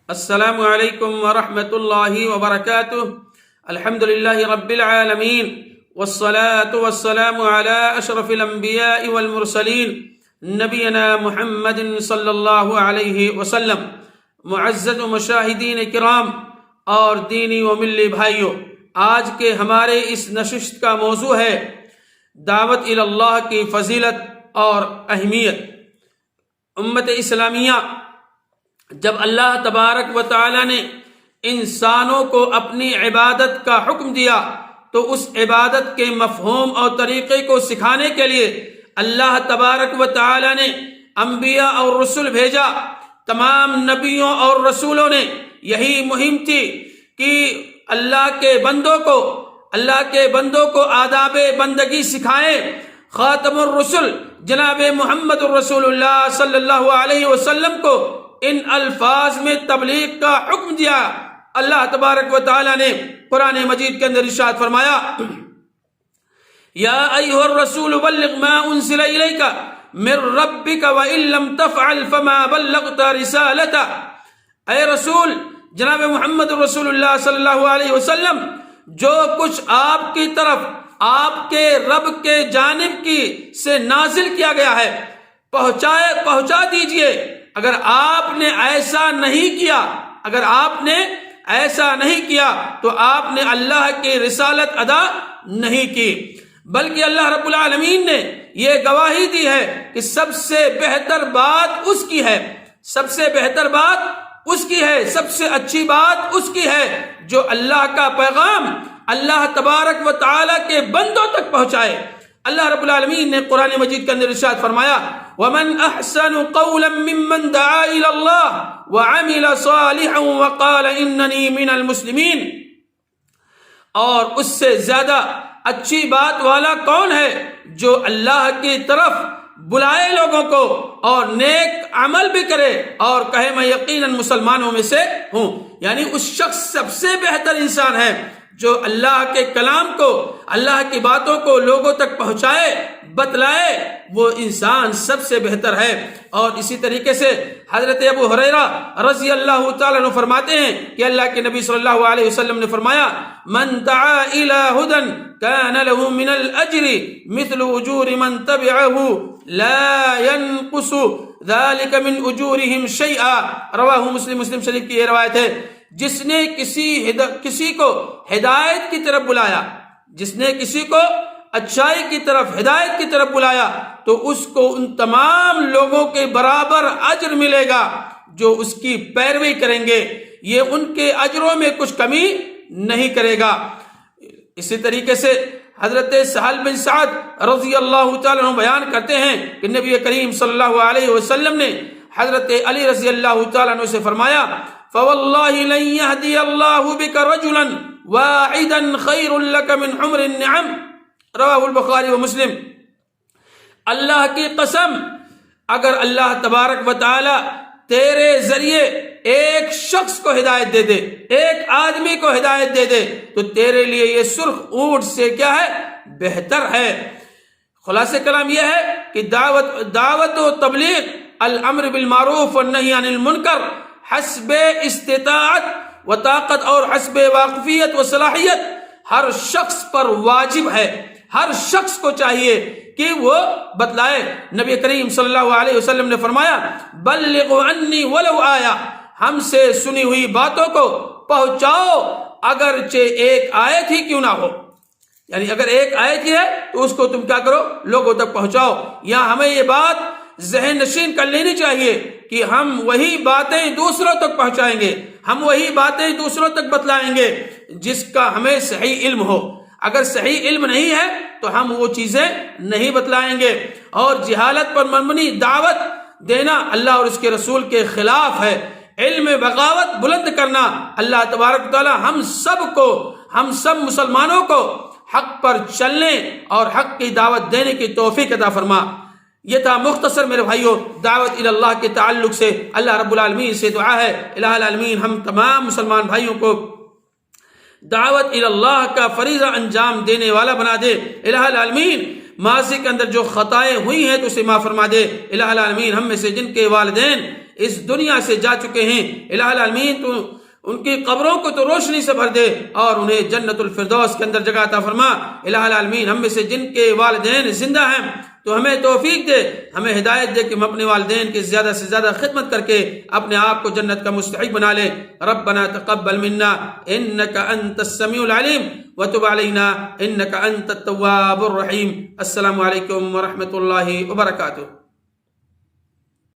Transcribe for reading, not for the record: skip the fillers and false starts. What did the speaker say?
السلام علیکم ورحمۃ اللہ وبرکاتہ۔ الحمد للہ رب العالمین والصلاة والسلام علی اشرف الانبیاء والمرسلین نبینا محمد صلی اللہ علیہ وسلم۔ معزز مشاہدین کرام اور دینی و ملی بھائیوں، آج کے ہمارے اس نشست کا موضوع ہے دعوت الی اللہ کی فضیلت اور اہمیت۔ امت اسلامیہ، جب اللہ تبارک و تعالی نے انسانوں کو اپنی عبادت کا حکم دیا تو اس عبادت کے مفہوم اور طریقے کو سکھانے کے لیے اللہ تبارک و تعالی نے انبیاء اور رسول بھیجا۔ تمام نبیوں اور رسولوں نے یہی مہم تھی کہ اللہ کے بندوں کو آداب بندگی سکھائیں۔ خاتم الرسل جناب محمد الرسول اللہ صلی اللہ علیہ وسلم کو ان الفاظ میں تبلیغ کا حکم دیا۔ اللہ تبارک و تعالی نے قرآن مجید کے اندر ارشاد فرمایا، یا ایھا الرسول بلغ ما انزل الیک من ربک وان لم تفعل فما بلغت رسالتہ۔ اے رسول جناب محمد رسول اللہ صلی اللہ علیہ وسلم، جو کچھ آپ کی طرف آپ کے رب کے جانب سے نازل کیا گیا ہے پہنچا دیجئے۔ اگر آپ نے ایسا نہیں کیا تو آپ نے اللہ کی رسالت ادا نہیں کی، بلکہ اللہ رب العالمین نے یہ گواہی دی ہے کہ سب سے بہتر بات اس کی ہے، سب سے اچھی بات اس کی ہے جو اللہ کا پیغام اللہ تبارک و تعالی کے بندوں تک پہنچائے۔ اللہ رب العالمین نے قرآن مجید کے اندر ارشاد فرمایا، وَمَنْ أَحْسَنُ قَوْلًا مِّمَّنْ دَعَا إِلَى اللَّهِ وَعَمِلَ صَالِحًا وَقَالَ إِنَّنِي مِنَ الْمُسْلِمِينَ۔ اور اس سے زیادہ اچھی بات والا کون ہے جو اللہ کی طرف بلائے لوگوں کو اور نیک عمل بھی کرے اور کہے میں یقیناً مسلمانوں میں سے ہوں۔ یعنی اس شخص سب سے بہتر انسان ہے جو اللہ کے کلام کو، اللہ کی باتوں کو لوگوں تک پہنچائے، بتلائے، وہ انسان سب سے بہتر ہے۔ اور اسی طریقے سے حضرت ابو ہریرہ رضی اللہ تعالیٰ عنہ فرماتے ہیں کہ اللہ کے نبی صلی اللہ علیہ وسلم نے فرمایا، من دعا الى ہدی کان له من الاجر مثل اجور من تبعه لا ينقص ذلك من اجورهم شيئا۔ رواہ مسلم شریف کی یہ روایت ہے۔ جس نے کسی کو ہدایت کی طرف بلایا، جس نے کسی کو اچھائی کی طرف، ہدایت کی طرف بلایا، تو اس کو ان تمام لوگوں کے برابر اجر ملے گا جو اس کی پیروی کریں گے، یہ ان کے اجروں میں کچھ کمی نہیں کرے گا۔ اسی طریقے سے حضرت سہل بن سعد رضی اللہ تعالیٰ عنہ بیان کرتے ہیں کہ نبی کریم صلی اللہ علیہ وسلم نے حضرت علی رضی اللہ تعالیٰ عنہ سے فرمایا، فواللہ لن یہدی اللہ بک رجلا واحدا خیر لک من حمر النعم۔ رواہ البخاری و مسلم۔ اللہ کی قسم، اگر اللہ تبارک و تعالی تیرے ذریعے ایک شخص کو ہدایت دے دے، ایک آدمی کو ہدایت دے دے، تو تیرے لیے یہ سرخ اونٹ سے کیا ہے؟ بہتر ہے۔ خلاصہ کلام یہ ہے کہ دعوت و تبلیغ، الامر بالمعروف والنہی عن المنکر، حسب استطاعت و طاقت اور حسب واقفیت و صلاحیت ہر شخص پر واجب ہے۔ ہر شخص کو چاہیے کہ وہ بتلائے۔ نبی کریم صلی اللہ علیہ وسلم نے فرمایا، بلغوا عنی ولو آیا، ہم سے سنی ہوئی باتوں کو پہنچاؤ اگرچہ ایک آیت ہی کیوں نہ ہو۔ یعنی اگر ایک آیت ہی ہے تو اس کو تم کیا کرو؟ لوگوں تک پہنچاؤ۔ یہاں ہمیں یہ بات ذہن نشین کر لینی چاہیے کہ ہم وہی باتیں دوسروں تک پہنچائیں گے، ہم وہی باتیں دوسروں تک بتلائیں گے جس کا ہمیں صحیح علم ہو۔ اگر صحیح علم نہیں ہے تو ہم وہ چیزیں نہیں بتلائیں گے۔ اور جہالت پر مبنی دعوت دینا اللہ اور اس کے رسول کے خلاف ہے۔ علم بغاوت بلند کرنا، اللہ تبارک تعالی ہم سب مسلمانوں کو حق پر چلنے اور حق کی دعوت دینے کی توفیق عطا فرما۔ یہ تھا مختصر میرے بھائیوں دعوت الی اللہ کے تعلق سے۔ اللہ رب العالمین سے دعا ہے الہ العالمین ہم تمام مسلمان بھائیوں کو دعوت الی اللہ کا فریضہ انجام دینے والا بنا دے۔ الہ العالمین ماضی کے اندر جو خطائیں ہوئی ہیں تو اسے معاف فرما دے۔ الہ العالمین ہم میں سے جن کے والدین اس دنیا سے جا چکے ہیں، الہ العالمین تو ان کی قبروں کو تو روشنی سے بھر دے اور انہیں جنت الفردوس کے اندر جگہ عطا فرما۔ الہ العالمین ہم میں سے جن کے والدین زندہ ہیں تو ہمیں توفیق دے، ہمیں ہدایت دے کہ ہم اپنے والدین کی زیادہ سے زیادہ خدمت کر کے اپنے آپ کو جنت کا مستحق بنا لیں۔ ربنا تقبل منا انك انت السميع العليم وتب علينا انك انت التواب الرحيم۔ السلام علیکم ورحمۃ اللہ وبرکاتہ۔